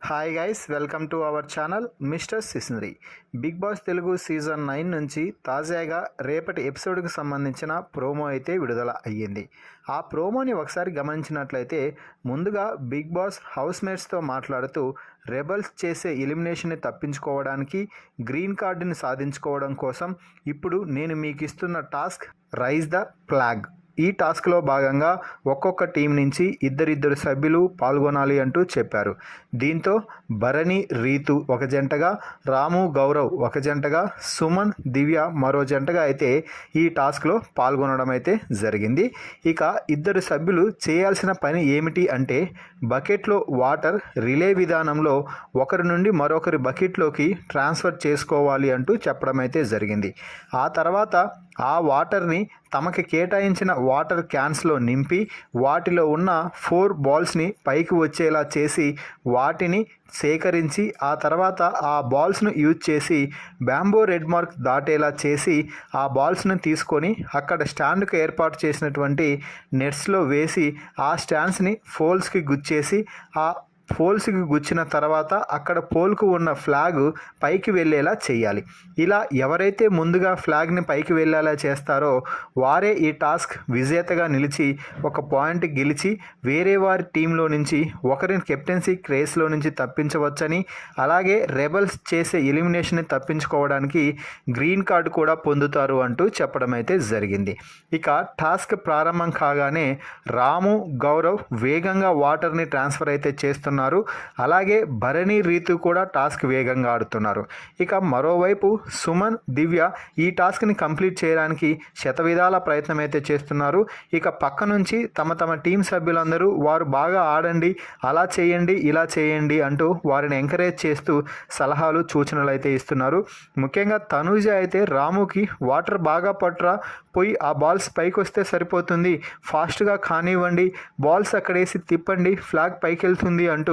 Hi guys, welcome to our channel mister సిసినరీ. Big boss Telugu season 9 నుంచి తాజాగా రేపటి ఎపిసోడ్కి సంబంధించిన ప్రోమో అయితే విడుదల అయ్యింది. ఆ ప్రోమోని ఒకసారి గమనించినట్లయితే ముందుగా బిగ్ బాస్ హౌస్మేట్స్తో మాట్లాడుతూ రెబల్స్ చేసే ఎలిమినేషన్ని తప్పించుకోవడానికి గ్రీన్ కార్డుని సాధించుకోవడం కోసం ఇప్పుడు నేను మీకు ఇస్తున్న టాస్క్ రైజ్ ద ఫ్లాగ్. ఈ టాస్క్లో భాగంగా ఒక్కొక్క టీం నుంచి ఇద్దరిద్దరు సభ్యులు పాల్గొనాలి అంటూ చెప్పారు. దీంతో భరణి రీతు ఒక జంటగా, రాము గౌరవ్ ఒక జంటగా, సుమన్ దివ్య మరో జంటగా అయితే ఈ టాస్క్లో పాల్గొనడం అయితే జరిగింది. ఇక ఇద్దరు సభ్యులు చేయాల్సిన పని ఏమిటి అంటే బకెట్లో వాటర్ రిలే విధానంలో ఒకరి నుండి మరొకరి బకెట్లోకి ట్రాన్స్ఫర్ చేసుకోవాలి అంటూ చెప్పడం అయితే జరిగింది. ఆ తర్వాత ఆ వాటర్ని తమకి కేటాయించిన వాటర్ క్యాన్స్లో నింపి వాటిలో ఉన్న 4 బాల్స్ని పైకి వచ్చేలా చేసి వాటిని సేకరించి ఆ తర్వాత ఆ బాల్స్ను యూజ్ చేసి బ్యాంబో రెడ్ మార్క్ దాటేలా చేసి ఆ బాల్స్ను తీసుకొని అక్కడ స్టాండ్కు ఏర్పాటు చేసినటువంటి నెట్స్లో వేసి ఆ స్టాండ్స్ని ఫోల్స్కి గుచ్చేసి ఆ పోల్స్కి గుచ్చిన తర్వాత అక్కడ పోల్కు ఉన్న ఫ్లాగ్ పైకి వెళ్ళేలా చేయాలి. ఇలా ఎవరైతే ముందుగా ఫ్లాగ్ని పైకి వెళ్ళేలా చేస్తారో వారే ఈ టాస్క్ విజేతగా నిలిచి ఒక పాయింట్ గెలిచి వేరే వారి టీంలో నుంచి ఒకరిని కెప్టెన్సీ రేస్లో నుంచి తప్పించవచ్చని, అలాగే రెబల్స్ చేసే ఎలిమినేషన్ని తప్పించుకోవడానికి గ్రీన్ కార్డు కూడా పొందుతారు అంటూ చెప్పడం అయితే జరిగింది. ఇక టాస్క్ ప్రారంభం కాగానే రాము గౌరవ్ వేగంగా వాటర్ని ట్రాన్స్ఫర్ అయితే చేస్తున్నారు. అలాగే భరణి రీతు కూడా టాస్క్ వేగంగా ఆడుతున్నారు. ఇక మరోవైపు సుమన్ దివ్య ఈ టాస్క్ని కంప్లీట్ చేయడానికి శతవిధాల ప్రయత్నం అయితే చేస్తున్నారు. ఇక పక్క నుంచి తమ టీం సభ్యులందరూ వారు బాగా ఆడండి, అలా చేయండి, ఇలా చేయండి అంటూ వారిని ఎంకరేజ్ చేస్తూ సలహాలు సూచనలు అయితే ఇస్తున్నారు. ముఖ్యంగా తనూజ అయితే రాముకి వాటర్ బాగా పట్రా, పోయి ఆ బాల్స్ పైకి వస్తే సరిపోతుంది, ఫాస్ట్గా కానివ్వండి, బాల్స్ అక్కడేసి తిప్పండి, ఫ్లాగ్ పైకి వెళ్తుంది అంటూ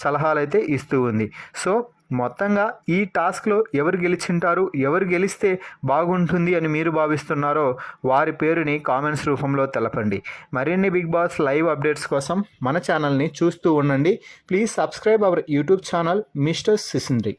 సలహాలు అయితే ఇస్తూ ఉంది. సో మొత్తంగా ఈ టాస్క్లో ఎవరు గెలిచింటారు, ఎవరు గెలిస్తే బాగుంటుంది అని మీరు భావిస్తున్నారో వారి పేరుని కామెంట్స్ రూపంలో తెలపండి. మరిన్ని బిగ్ బాస్ లైవ్ అప్డేట్స్ కోసం మన ఛానల్ని చూస్తూ ఉండండి. Please subscribe our YouTube channel mister సిసినరీ.